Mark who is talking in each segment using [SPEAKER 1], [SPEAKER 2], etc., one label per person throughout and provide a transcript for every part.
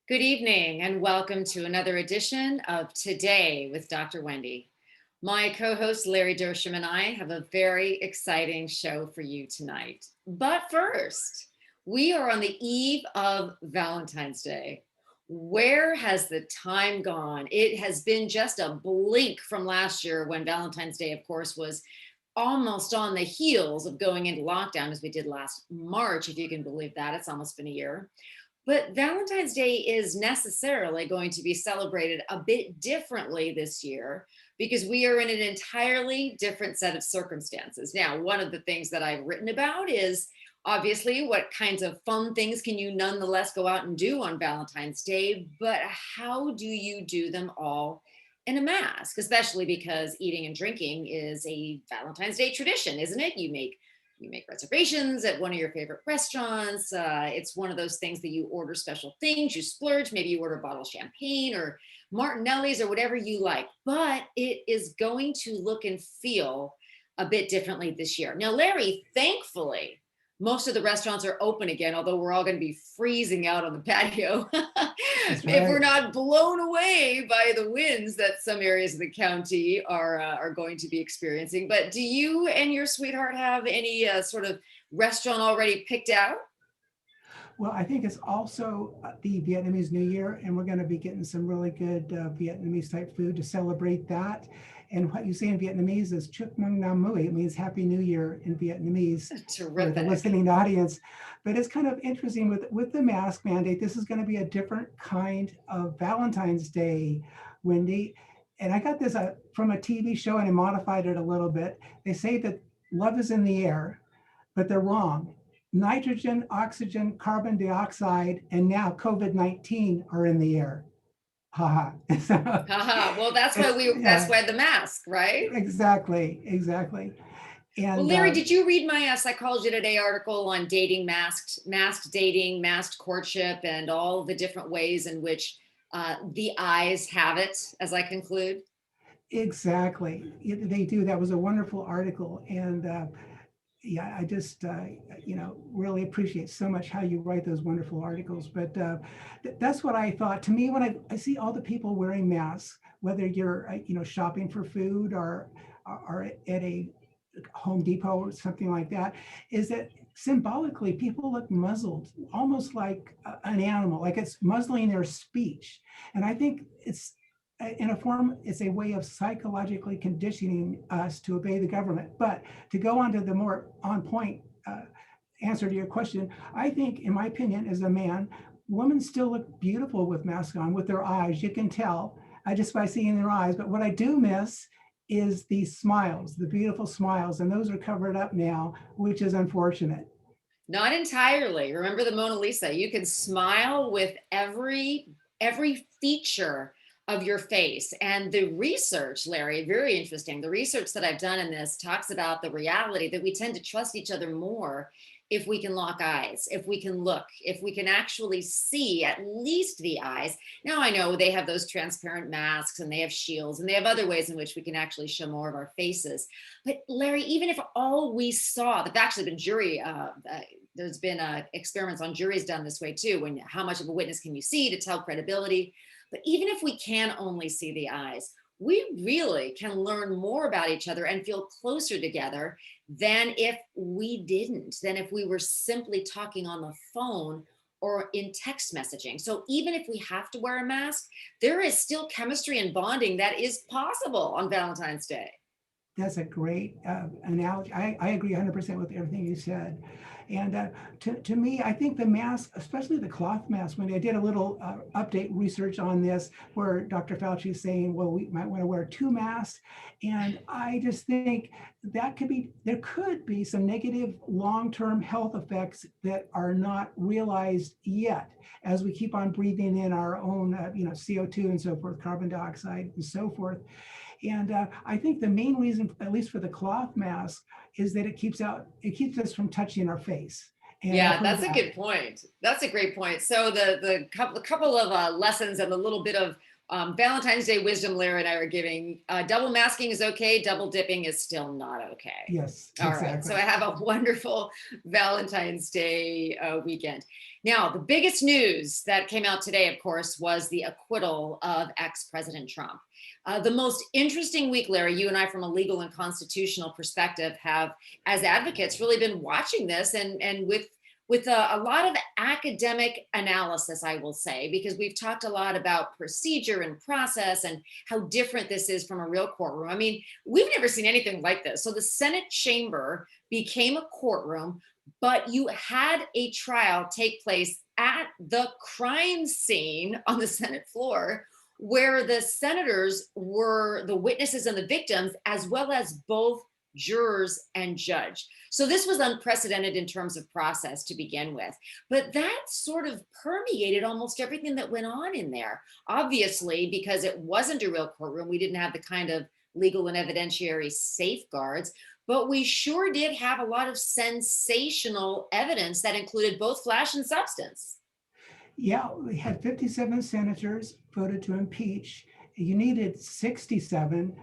[SPEAKER 1] Good evening and welcome to another edition of Today with Dr. Wendy. My co-host Larry Dersham and I have a very exciting show for you tonight. But first, we are on the eve of Valentine's Day. Where has the time gone? It has been just a blink from last year when Valentine's Day, of course, was almost on the heels of going into lockdown as we did last March, if you can believe that. It's almost been a year. But Valentine's Day is necessarily going to be celebrated a bit differently this year because we are in an entirely different set of circumstances. Now, one of the things that I've written about is obviously what kinds of fun things can you nonetheless go out and do on Valentine's Day, but how do you do them all in a mask, especially because eating and drinking is a Valentine's Day tradition, isn't it? You make reservations at one of your favorite restaurants. It's one of those things that you order special things, you splurge, maybe you order a bottle of champagne or Martinelli's or whatever you like, but it is going to look and feel a bit differently this year. Now, Larry, thankfully, most of the restaurants are open again, although we're all going to be freezing out on the patio
[SPEAKER 2] That's
[SPEAKER 1] if we're
[SPEAKER 2] right.
[SPEAKER 1] not blown away by the winds that some areas of the county are going to be experiencing. But do you and your sweetheart have any sort of restaurant already picked out?
[SPEAKER 2] Well, I think it's also the Vietnamese New Year, and we're going to be getting some really good Vietnamese type food to celebrate that. And what you say in Vietnamese is Chúc Mừng Năm Mới. It means Happy New Year in Vietnamese for the
[SPEAKER 1] Terrific.
[SPEAKER 2] listening audience. But it's kind of interesting with the mask mandate. This is going to be a different kind of Valentine's Day, Wendy. And I got this from a TV show, and I modified it a little bit. They say that love is in the air, but they're wrong. Nitrogen, oxygen, carbon dioxide, and now COVID-19 are in the air. Haha. So
[SPEAKER 1] Haha. Well, that's why that's
[SPEAKER 2] yeah,
[SPEAKER 1] why the mask, right?
[SPEAKER 2] exactly.
[SPEAKER 1] Well,
[SPEAKER 2] And
[SPEAKER 1] Larry, did you read my Psychology Today article on dating, masked dating, masked courtship, and all the different ways in which the eyes have it, as I conclude?
[SPEAKER 2] exactly, they do. That was a wonderful article. And yeah, I just, really appreciate so much how you write those wonderful articles. But that's what I thought. To me, when I see all the people wearing masks, whether you're, shopping for food or at a Home Depot or something like that, is that symbolically people look muzzled, almost like an animal, like it's muzzling their speech. And I think it's in a form, it's a way of psychologically conditioning us to obey the government. But to go on to the more on point answer to your question, I think, in my opinion, as a man, women still look beautiful with masks on, with their eyes. You can tell just by seeing their eyes. But what I do miss is these smiles, the beautiful smiles, and those are covered up now, which is unfortunate.
[SPEAKER 1] Not entirely. Remember the Mona Lisa. You can smile with every feature of your face. And the research, Larry, very interesting. The research that I've done in this talks about the reality that we tend to trust each other more if we can lock eyes, if we can look, if we can actually see at least the eyes. Now, I know they have those transparent masks and they have shields and they have other ways in which we can actually show more of our faces. But Larry, even if all we saw, there's actually been there's been experiments on juries done this way too, when how much of a witness can you see to tell credibility. But even if we can only see the eyes, we really can learn more about each other and feel closer together than if we didn't, than if we were simply talking on the phone or in text messaging. So even if we have to wear a mask, there is still chemistry and bonding that is possible on Valentine's Day.
[SPEAKER 2] That's a great analogy. I agree 100% with everything you said. And to me, I think the mask, especially the cloth mask, when I did a little update research on this, where Dr. Fauci is saying, well, we might want to wear two masks. And I just think there could be some negative long-term health effects that are not realized yet as we keep on breathing in our own, CO2 and so forth, carbon dioxide and so forth. And I think the main reason, at least for the cloth mask, is that it keeps us from touching our face. And I've
[SPEAKER 1] Yeah,
[SPEAKER 2] heard
[SPEAKER 1] that's a
[SPEAKER 2] that.
[SPEAKER 1] good point. That's a great point. So the couple of lessons and a little bit of Valentine's Day Wisdom, Larry and I are giving. Double masking is okay. Double dipping is still not okay.
[SPEAKER 2] Yes,
[SPEAKER 1] All
[SPEAKER 2] exactly.
[SPEAKER 1] right. So I have a wonderful Valentine's Day weekend. Now, the biggest news that came out today, of course, was the acquittal of ex-President Trump. The most interesting week, Larry, you and I, from a legal and constitutional perspective, have, as advocates, really been watching this and with a lot of academic analysis, I will say, because we've talked a lot about procedure and process and how different this is from a real courtroom. I mean, we've never seen anything like this. So the Senate chamber became a courtroom, but you had a trial take place at the crime scene on the Senate floor, where the senators were the witnesses and the victims, as well as both jurors and judge. So this was unprecedented in terms of process to begin with, but that sort of permeated almost everything that went on in there. Obviously, because it wasn't a real courtroom, we didn't have the kind of legal and evidentiary safeguards, but we sure did have a lot of sensational evidence that included both flash and substance.
[SPEAKER 2] Yeah, we had 57 senators voted to impeach. You needed 67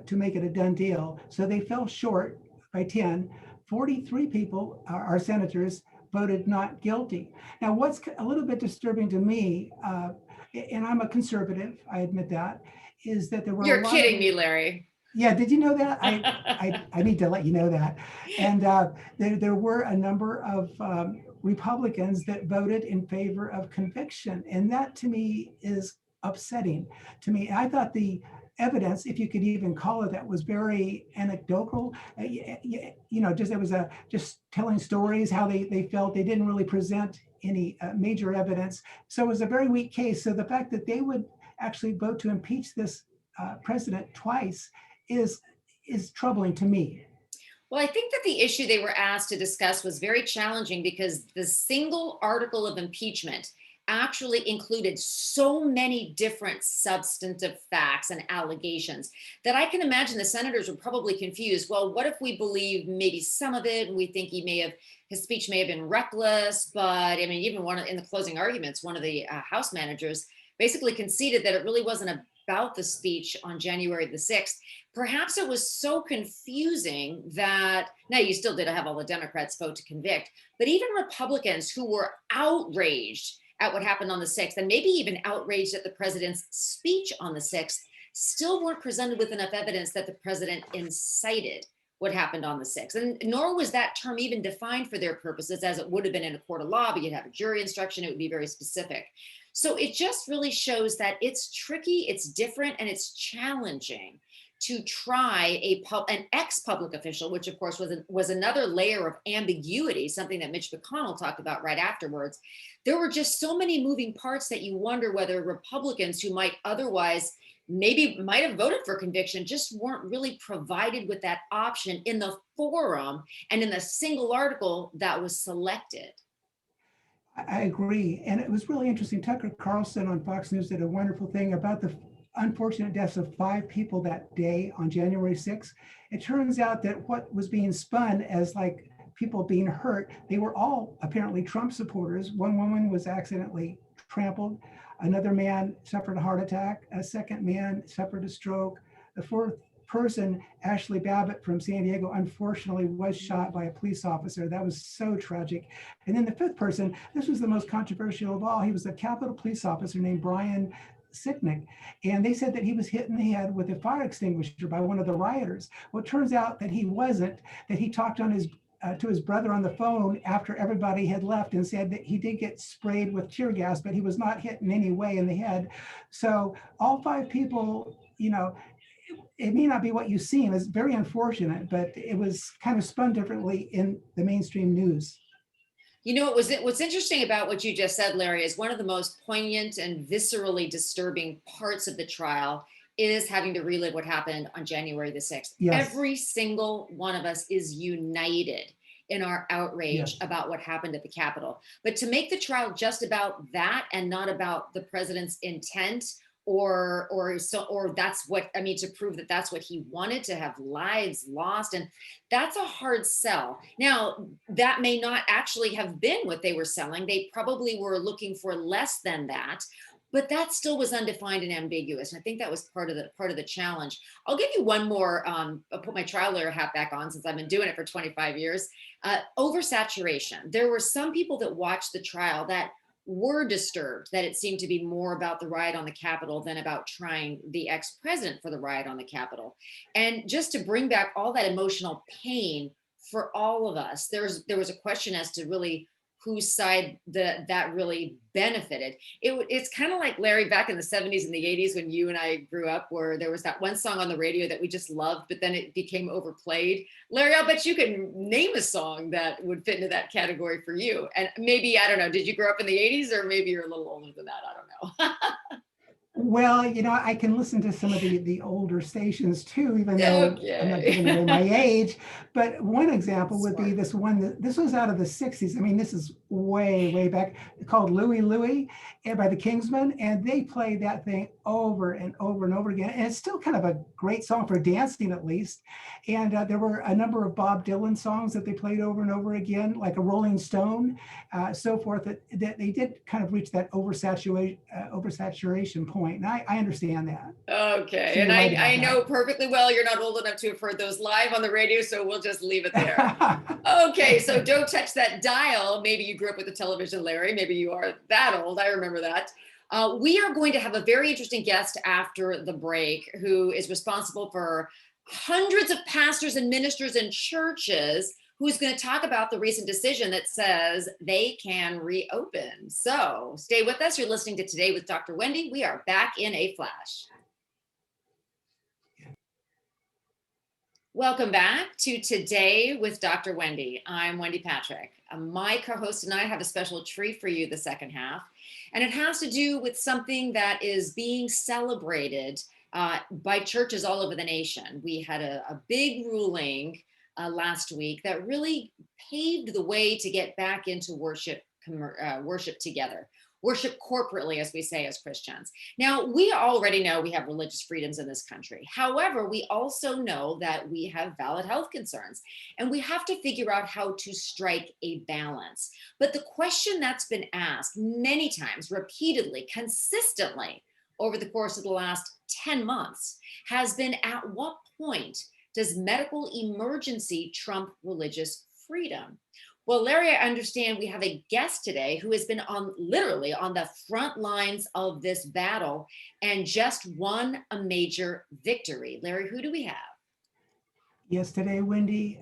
[SPEAKER 2] to make it a done deal. So they fell short by 10. 43 people, our senators, voted not guilty. Now, what's a little bit disturbing to me, and I'm a conservative, I admit that, is that there were
[SPEAKER 1] You're kidding me, Larry.
[SPEAKER 2] Yeah, did you know that? I need to let you know that. And there were a number of Republicans that voted in favor of conviction. And that to me is upsetting to me. I thought the evidence, if you could even call it that, was very anecdotal. Just it was just telling stories how they felt. They didn't really present any major evidence. So it was a very weak case. So the fact that they would actually vote to impeach this president twice is troubling to me.
[SPEAKER 1] Well, I think that the issue they were asked to discuss was very challenging because the single article of impeachment actually included so many different substantive facts and allegations that I can imagine the senators were probably confused. Well, what if we believe maybe some of it and we think his speech may have been reckless, but I mean, even in the closing arguments, one of the House managers basically conceded that it really wasn't about the speech on January the 6th. Perhaps it was so confusing that now you still did have all the Democrats vote to convict, but even Republicans who were outraged at what happened on the 6th, and maybe even outraged at the president's speech on the 6th, still weren't presented with enough evidence that the president incited what happened on the 6th. And nor was that term even defined for their purposes, as it would have been in a court of law, but you'd have a jury instruction, it would be very specific. So it just really shows that it's tricky, it's different, and it's challenging to try an ex-public official, which of course was another layer of ambiguity, something that Mitch McConnell talked about right afterwards. There were just so many moving parts that you wonder whether Republicans who might otherwise might have voted for conviction just weren't really provided with that option in the forum and in the single article that was selected.
[SPEAKER 2] I agree. And it was really interesting. Tucker Carlson on Fox News did a wonderful thing about the unfortunate deaths of 5 people that day on January 6th. It turns out that what was being spun as like people being hurt, they were all apparently Trump supporters. One woman was accidentally trampled. Another man suffered a heart attack. A second man suffered a stroke. The fourth person, Ashley Babbitt from San Diego, unfortunately was shot by a police officer. That was so tragic. And then the fifth person, this was the most controversial of all. He was a Capitol police officer named Brian Sicknick. And they said that he was hit in the head with a fire extinguisher by one of the rioters. Well, it turns out that he wasn't, that he talked on to his brother on the phone after everybody had left and said that he did get sprayed with tear gas, but he was not hit in any way in the head. So all 5 people, it may not be what you see, and it's very unfortunate, but it was kind of spun differently in the mainstream news.
[SPEAKER 1] What's interesting about what you just said, Larry, is one of the most poignant and viscerally disturbing parts of the trial is having to relive what happened on January the 6th.
[SPEAKER 2] Yes.
[SPEAKER 1] Every single one of us is united in our outrage about what happened at the Capitol. But to make the trial just about that and not about the president's intent or that's what, I mean, to prove that that's what he wanted, to have lives lost. And that's a hard sell. Now, that may not actually have been what they were selling. They probably were looking for less than that. but that still was undefined and ambiguous. And I think that was part of the challenge. I'll give you one more. I'll put my trial lawyer hat back on since I've been doing it for 25 years. Oversaturation. There were some people that watched the trial that were disturbed that it seemed to be more about the riot on the Capitol than about trying the ex-president for the riot on the Capitol. And just to bring back all that emotional pain for all of us, there was a question as to really whose side that really benefited. It's kind of like, Larry, back in the 70s and the 80s when you and I grew up, where there was that one song on the radio that we just loved, but then it became overplayed. Larry, I'll bet you can name a song that would fit into that category for you. And maybe, I don't know, did you grow up in the 80s, or maybe you're a little older than that? I don't know.
[SPEAKER 2] Well, I can listen to some of the older stations too, even though I'm not
[SPEAKER 1] Okay.
[SPEAKER 2] giving away my age. But one example would be
[SPEAKER 1] Smart.
[SPEAKER 2] this one. This was out of the 60s. I mean, this is way, way back, called Louie Louie by the Kingsmen. And they played that thing over and over and over again. And it's still kind of a great song for dancing, at least. And there were a number of Bob Dylan songs that they played over and over again, like a Rolling Stone, so forth, that they did kind of reach that oversaturation point. And I understand that.
[SPEAKER 1] Okay.
[SPEAKER 2] So
[SPEAKER 1] And
[SPEAKER 2] you're right
[SPEAKER 1] I
[SPEAKER 2] about
[SPEAKER 1] know perfectly well you're not old enough to have heard those live on the radio, so we'll just leave it there.
[SPEAKER 2] that.
[SPEAKER 1] Okay, so don't touch that dial. Maybe you grew up with the television, Larry. Maybe you are that old. I remember that. We are going to have a very interesting guest after the break who is responsible for hundreds of pastors and ministers and churches, who's going to talk about the recent decision that says they can reopen. So stay with us. You're listening to Today with Dr. Wendy. We are back in a flash. Welcome back to Today with Dr. Wendy. I'm Wendy Patrick. My co-host and I have a special treat for you the second half, and it has to do with something that is being celebrated by churches all over the nation. We had a big ruling last week that really paved the way to get back into worship together. Worship corporately, as we say as Christians. Now, we already know we have religious freedoms in this country. However, we also know that we have valid health concerns, and we have to figure out how to strike a balance. But the question that's been asked many times, repeatedly, consistently over the course of the last 10 months has been, at what point does medical emergency trump religious freedom? Well, Larry, I understand we have a guest today who has been literally on the front lines of this battle and just won a major victory. Larry, who do we have?
[SPEAKER 2] Yes, today, Wendy,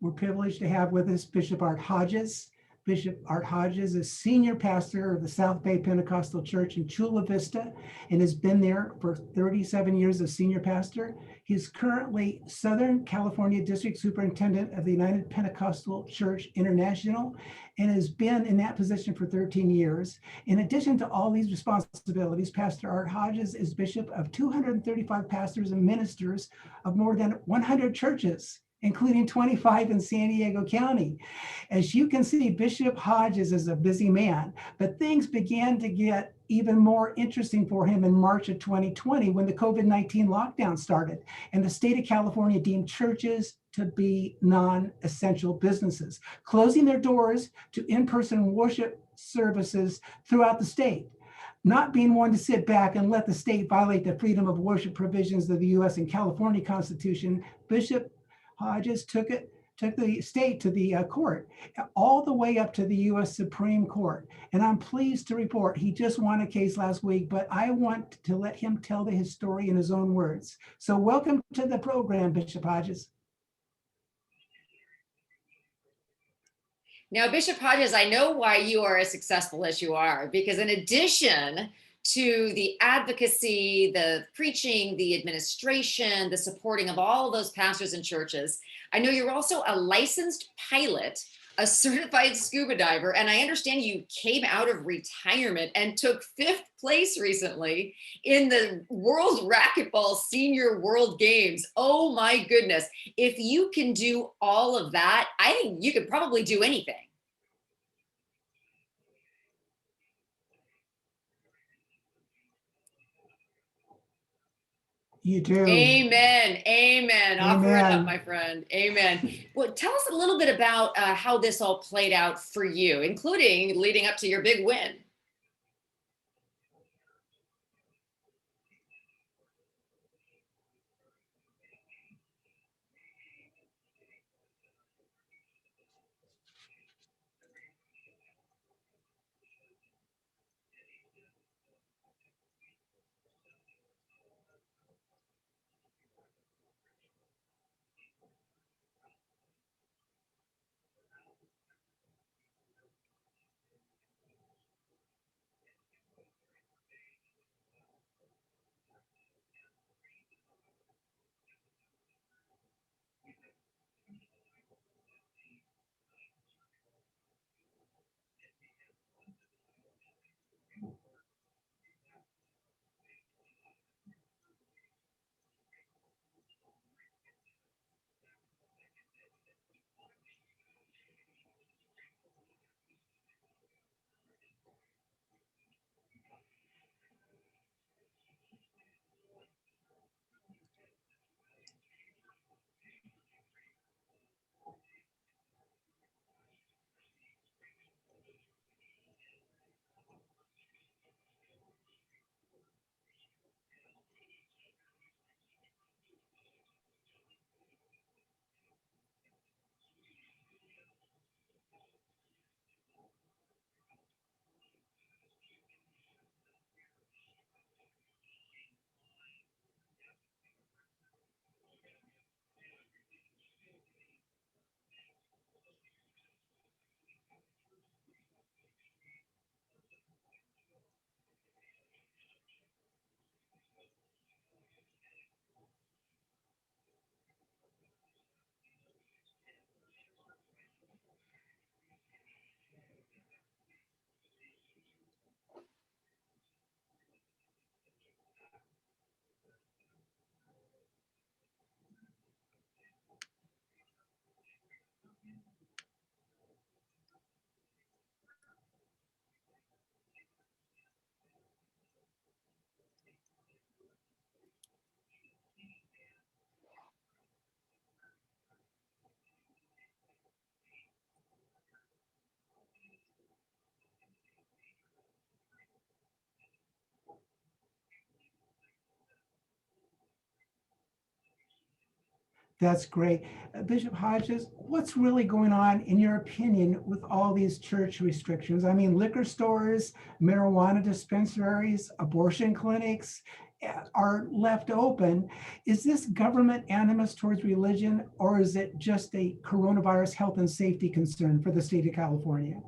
[SPEAKER 2] we're privileged to have with us Bishop Art Hodges. Bishop Art Hodges is senior pastor of the South Bay Pentecostal Church in Chula Vista and has been there for 37 years as senior pastor. He's currently Southern California District Superintendent of the United Pentecostal Church International and has been in that position for 13 years. In addition to all these responsibilities, Pastor Art Hodges is bishop of 235 pastors and ministers of more than 100 churches, including 25 in San Diego County. As you can see, Bishop Hodges is a busy man, but things began to get even more interesting for him in March of 2020 when the COVID-19 lockdown started and the state of California deemed churches to be non-essential businesses, closing their doors to in-person worship services throughout the state. Not being one to sit back and let the state violate the freedom of worship provisions of the US and California Constitution, Bishop Hodges took the state to the court, all the way up to the US Supreme Court. And I'm pleased to report he just won a case last week, but I want to let him tell his story in his own words. So welcome to the program, Bishop Hodges.
[SPEAKER 1] Now, Bishop Hodges, I know why you are as successful as you are, because in addition to the advocacy, the preaching, the administration, the supporting of all of those pastors and churches, I know you're also a licensed pilot, a certified scuba diver, and I understand you came out of retirement and took 5th place recently in the World Racquetball Senior World Games. Oh my goodness. If you can do all of that, I think you could probably do anything.
[SPEAKER 2] You do.
[SPEAKER 1] Amen. Amen. Offer it up,
[SPEAKER 2] Amen.
[SPEAKER 1] my friend. Amen. Well, tell us a little bit about how this all played out for you, including leading up to your big win.
[SPEAKER 2] That's great. Bishop Hodges, what's really going on, in your opinion, with all these church restrictions? I mean, liquor stores, marijuana dispensaries, abortion clinics are left open. Is this government animus towards religion, or is it just a coronavirus health and safety concern for the state of California?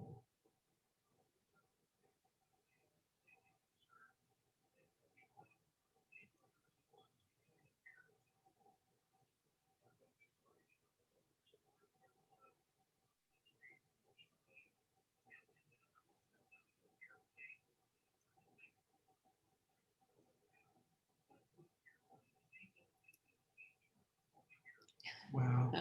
[SPEAKER 2] Wow.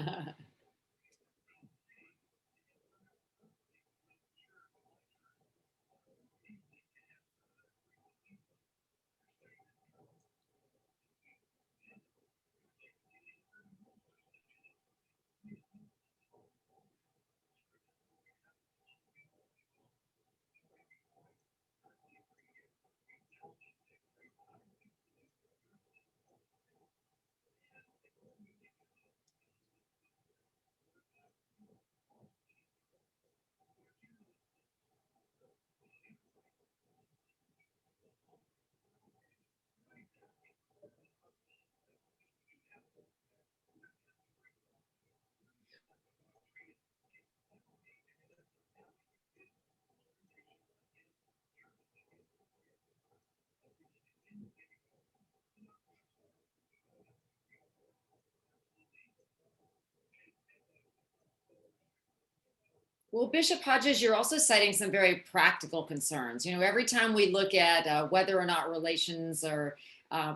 [SPEAKER 1] Well, Bishop Hodges, you're also citing some very practical concerns. Every time we look at whether or not relations or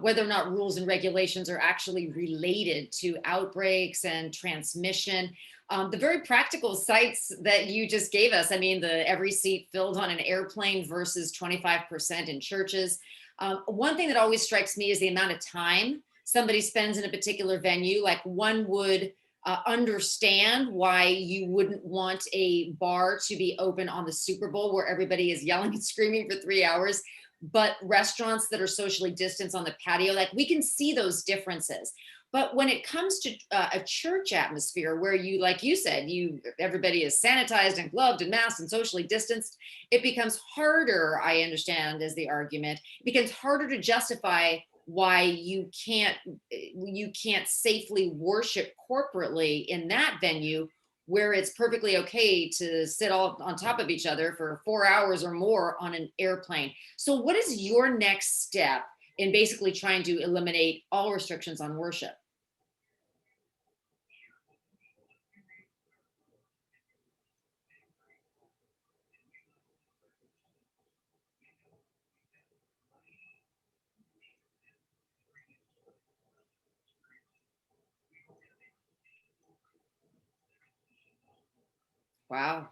[SPEAKER 1] whether or not rules and regulations are actually related to outbreaks and transmission, the very practical sites that you just gave us, I mean, the every seat filled on an airplane versus 25% in churches. One thing that always strikes me is the amount of time somebody spends in a particular venue. Like one would understand why you wouldn't want a bar to be open on the Super Bowl where everybody is yelling and screaming for 3 hours, but restaurants that are socially distanced on the patio, like we can see those differences. But when it comes to a church atmosphere where you, like you said, everybody is sanitized and gloved and masked and socially distanced, it becomes harder, I understand, as the argument, it becomes harder to justify why you can't safely worship corporately in that venue where it's perfectly okay to sit all on top of each other for 4 hours or more on an airplane. So what is your next step in basically trying to eliminate all restrictions on worship? Wow.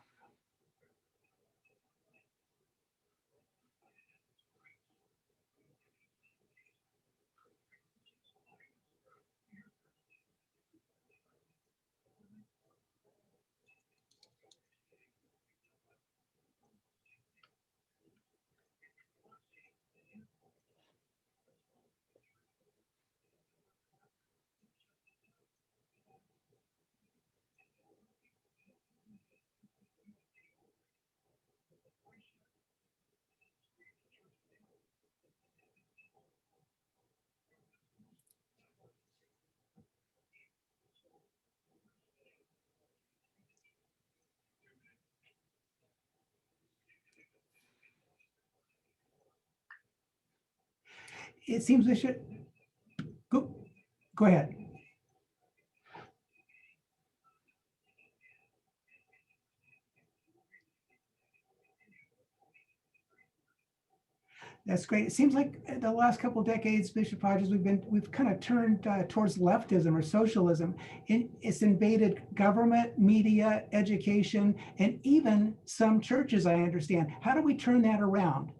[SPEAKER 2] It seems we should go. Go ahead. That's great. It seems like the last couple of decades, Bishop Hodges, we've kind of turned towards leftism or socialism. It's invaded government, media, education, and even some churches, I understand. How do we turn that around?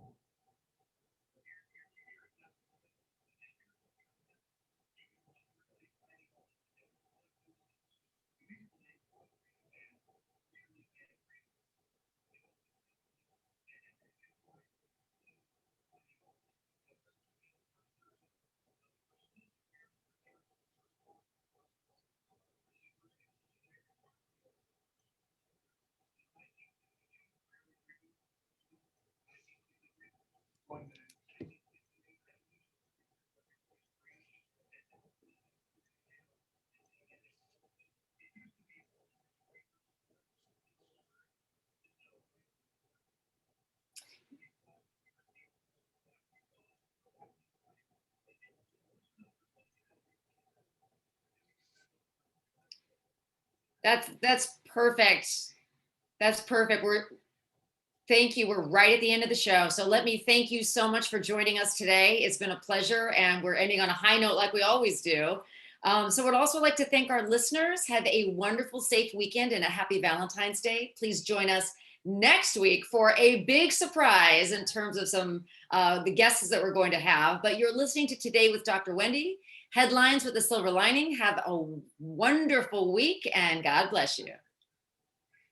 [SPEAKER 1] That's perfect. That's perfect. Thank you. We're right at the end of the show. So let me thank you so much for joining us today. It's been a pleasure, and we're ending on a high note like we always do. So I'd also like to thank our listeners. Have a wonderful, safe weekend and a happy Valentine's Day. Please join us next week for a big surprise in terms of some the guests that we're going to have. But you're listening to Today with Dr. Wendy, Headlines with a Silver Lining. Have a wonderful week, and God bless you.